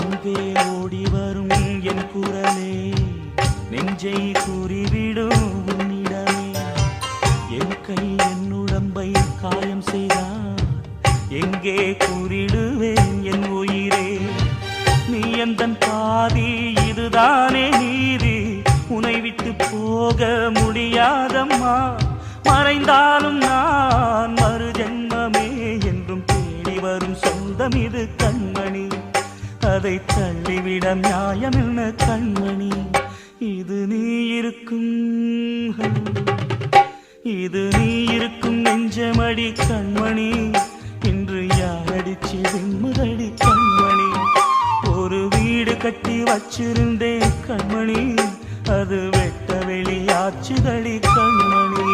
அங்கே ஓடி வரும் என் குரலே நெஞ்சை கூறிவிடும் உன்னிடமே. என் கை என் உடம்பை காயம் செய்தார் எங்கே கூறிடுவேன் என் உயிரே. நீ எந்தன் பாதி இதுதானே நீதி, உன்னை விட்டு போக முடியாதம்மா. மறைந்தாலும் நான் மறு ஜென்மமே என்றும் தேடி வரும் சொந்தம் இது கண்மணி. அதை தள்ளிவிட நியாயம் என்ன கண்மணி. இது நீ இருக்கும் நெஞ்சமடி கண்மணி. இன்று யாரடிச்சு விம்முதடி கண்மணி. ஒரு வீடு கட்டி வச்சிருந்தேன் கண்மணி, அது வெட்ட வெளியாச்சுதடி கண்மணி.